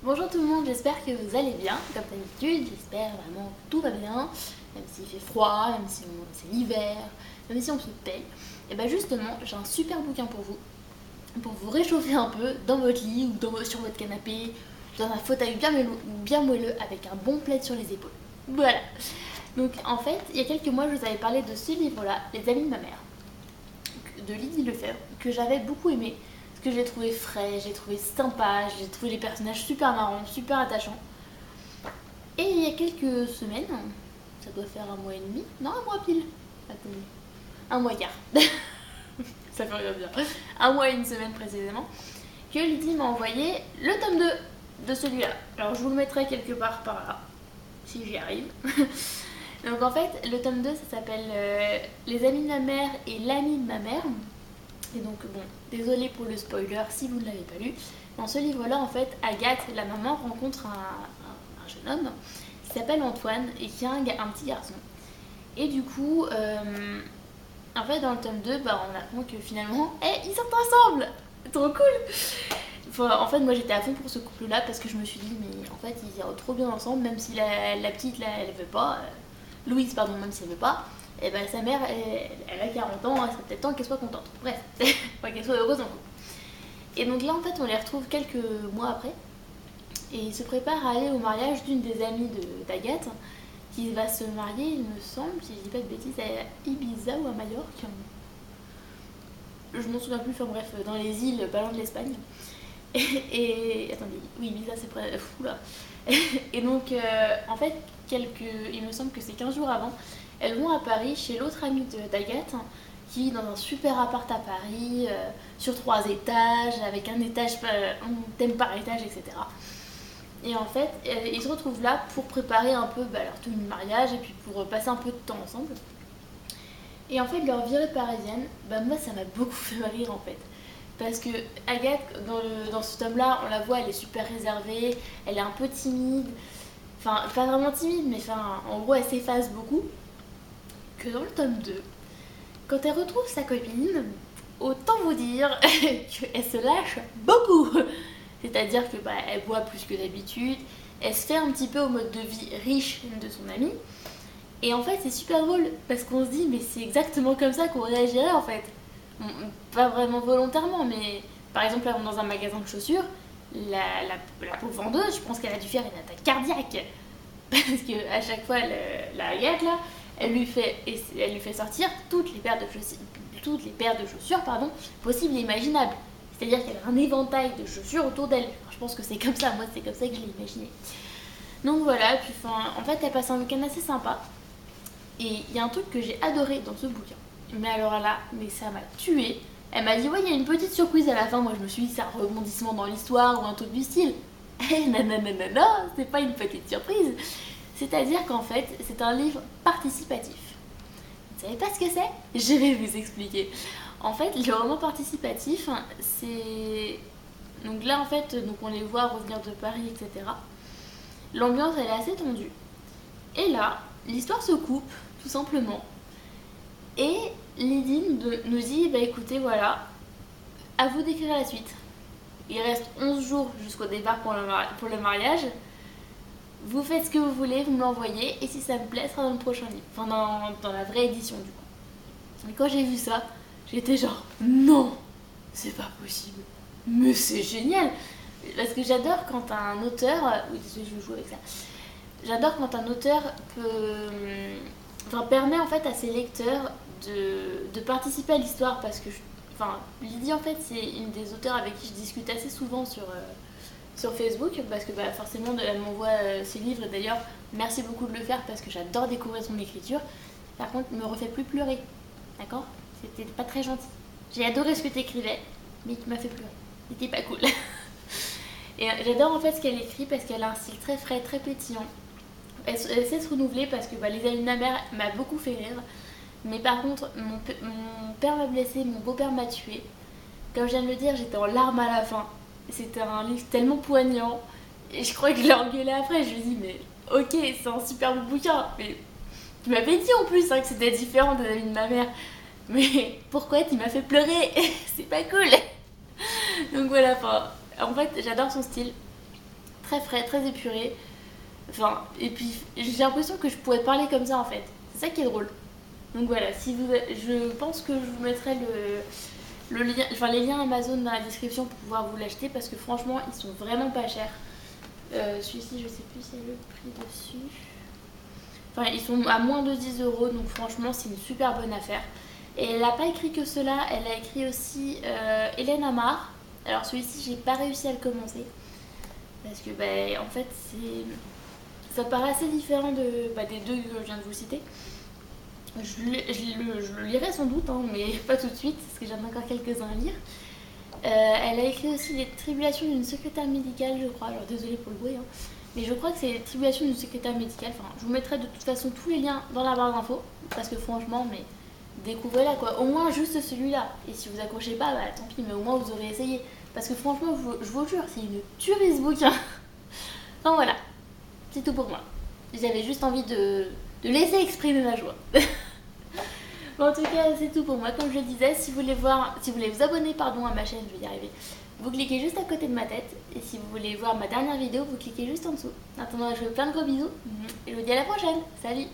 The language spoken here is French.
Bonjour tout le monde, j'espère que vous allez bien, comme d'habitude, j'espère vraiment que tout va bien, même s'il fait froid, même si c'est l'hiver, même si on se paye. Et bien justement, j'ai un super bouquin pour vous réchauffer un peu dans votre lit ou sur votre canapé, dans un fauteuil bien moelleux avec un bon plaid sur les épaules. Voilà. Donc en fait, il y a quelques mois, je vous avais parlé de ce livre-là, Les Amis de ma mère, de Lydie Lefebvre, que j'avais beaucoup aimé. Que j'ai trouvé frais, j'ai trouvé sympa, j'ai trouvé les personnages super marrants, super attachants. Et il y a quelques semaines, ça doit faire un mois et demi, non un mois pile, attendez, un mois et quart, ça fait rien bien, un mois et une semaine précisément, que Lydie m'a envoyé le tome 2 de celui-là. Alors je vous le mettrai quelque part par là, si j'y arrive. Donc en fait, le tome 2 ça s'appelle Les Amis de ma mère et l'ami de ma mère. Et donc bon, désolée pour le spoiler si vous ne l'avez pas lu. Dans ce livre-là, en fait, Agathe, la maman, rencontre un jeune homme qui s'appelle Antoine et qui a un petit garçon. Et du coup, en fait, dans le tome 2, on apprend que finalement, ils sortent ensemble. Trop cool. En fait, moi j'étais à fond pour ce couple-là parce que je me suis dit, mais en fait, ils iront trop bien ensemble, même si la petite, là, elle veut pas. Louise, pardon, même si elle veut pas. Et ben sa mère, elle a 40 ans, il serait peut-être temps qu'elle soit contente. Bref, enfin, qu'elle soit heureuse en couple. Et donc là, en fait, on les retrouve quelques mois après. Et ils se préparent à aller au mariage d'une des amies d'Agathe, qui va se marier, il me semble, si je dis pas de bêtises, à Ibiza ou à Majorque. Je m'en souviens plus, enfin bref, dans les îles, pas loin de l'Espagne. Attendez, oui, Ibiza, c'est près. Fou là. Et donc, en fait, il me semble que c'est 15 jours avant, elles vont à Paris chez l'autre amie d'Agathe qui vit dans un super appart à Paris, sur 3 étages, avec un thème par étage, etc. Et en fait, ils se retrouvent là pour préparer un peu leur tenue de mariage et puis pour passer un peu de temps ensemble. Et en fait, leur virée parisienne, moi ça m'a beaucoup fait rire en fait. Parce que Agathe, dans ce tome-là, on la voit, elle est super réservée, elle est un peu timide. Enfin, pas vraiment timide, mais en gros, elle s'efface beaucoup. Que dans le tome 2, quand elle retrouve sa copine, autant vous dire qu'elle se lâche beaucoup. C'est-à-dire que elle boit plus que d'habitude, elle se fait un petit peu au mode de vie riche de son amie. Et en fait, c'est super drôle parce qu'on se dit, mais c'est exactement comme ça qu'on réagirait en fait. Pas vraiment volontairement, mais par exemple, là, dans un magasin de chaussures, la pauvre vendeuse, je pense qu'elle a dû faire une attaque cardiaque. Parce qu'à chaque fois, la Agathe, là, elle lui fait sortir toutes les paires de chaussures possibles et imaginables. C'est-à-dire qu'elle a un éventail de chaussures autour d'elle. Je pense que c'est comme ça, moi c'est comme ça que je l'ai imaginé. Donc voilà, puis en fait elle passe un week-end assez sympa. Et il y a un truc que j'ai adoré dans ce bouquin. Mais alors là, mais ça m'a tuée. Elle m'a dit, ouais, il y a une petite surprise à la fin. Moi je me suis dit, c'est un rebondissement dans l'histoire ou un truc du style. Eh non, c'est pas une petite surprise. C'est-à-dire qu'en fait, c'est un livre participatif. Vous savez pas ce que c'est? Je vais vous expliquer. En fait, le roman participatif, c'est... Donc là, en fait, on les voit revenir de Paris, etc. L'ambiance, elle est assez tendue. Et là, l'histoire se coupe, tout simplement. Et Lydie nous dit, écoutez, voilà, à vous d'écrire la suite. Il reste 11 jours jusqu'au départ pour le mariage. Vous faites ce que vous voulez, vous me l'envoyez, et si ça me plaît, ça sera dans le prochain livre. Enfin, dans la vraie édition, du coup. Et quand j'ai vu ça, j'étais genre, non, c'est pas possible. Mais c'est génial. Parce que j'adore quand un auteur... Oui, désolé, je joue avec ça. J'adore quand un auteur permet en fait à ses lecteurs de participer à l'histoire. Parce que, Lydie, en fait, c'est une des auteurs avec qui je discute assez souvent sur Facebook, parce que forcément elle m'envoie ses livres, et d'ailleurs merci beaucoup de le faire parce que j'adore découvrir son écriture. Par contre, ne me refais plus pleurer, d'accord? C'était pas très gentil. J'ai adoré ce que t'écrivais, mais tu m'as fait pleurer. C'était pas cool. Et j'adore en fait ce qu'elle écrit parce qu'elle a un style très frais, très pétillant. Elle sait se renouveler parce que Les Amis de ma mère m'a beaucoup fait rire. Mais par contre, mon père m'a blessé, mon beau-père m'a tué. Comme je viens de le dire, j'étais en larmes à la fin. C'était un livre tellement poignant. Et je crois que je l'ai engueulé après. Je lui ai dit, mais ok, c'est un super beau bouquin. Mais tu m'avais dit en plus que c'était différent des Amis de ma mère. Mais pourquoi tu m'as fait pleurer? C'est pas cool. Donc voilà, en fait, j'adore son style. très frais, très épuré. Enfin, et puis j'ai l'impression que je pourrais parler comme ça en fait. C'est ça qui est drôle. Donc voilà, si vous, je pense que je vous mettrai le lien, enfin les liens Amazon dans la description pour pouvoir vous l'acheter parce que franchement ils sont vraiment pas chers. Celui-ci je sais plus si c'est le prix dessus. Enfin ils sont à moins de 10 euros donc franchement c'est une super bonne affaire. Et elle n'a pas écrit que cela, elle a écrit aussi Hélène Amar. Alors celui-ci j'ai pas réussi à le commencer parce que en fait ça paraît assez différent des deux que je viens de vous citer. Je le lirai sans doute, hein, mais pas tout de suite, parce que j'en ai encore quelques-uns à lire. Elle a écrit aussi Les tribulations d'une secrétaire médicale, je crois. Alors désolée pour le bruit, hein, mais je crois que c'est Les tribulations d'une secrétaire médicale. Enfin, je vous mettrai de toute façon tous les liens dans la barre d'infos, parce que franchement, mais découvrez-la quoi. Au moins juste celui-là. Et si vous accrochez pas, tant pis, mais au moins vous aurez essayé. Parce que franchement, je vous jure, c'est une tuerie ce bouquin. Enfin voilà, c'est tout pour moi. J'avais juste envie de laisser exprimer ma joie. Bon, en tout cas, c'est tout pour moi. Comme je le disais, si vous voulez vous abonner à ma chaîne, je vais y arriver. Vous cliquez juste à côté de ma tête. Et si vous voulez voir ma dernière vidéo, vous cliquez juste en dessous. En attendant, je vous fais plein de gros bisous. Et je vous dis à la prochaine. Salut!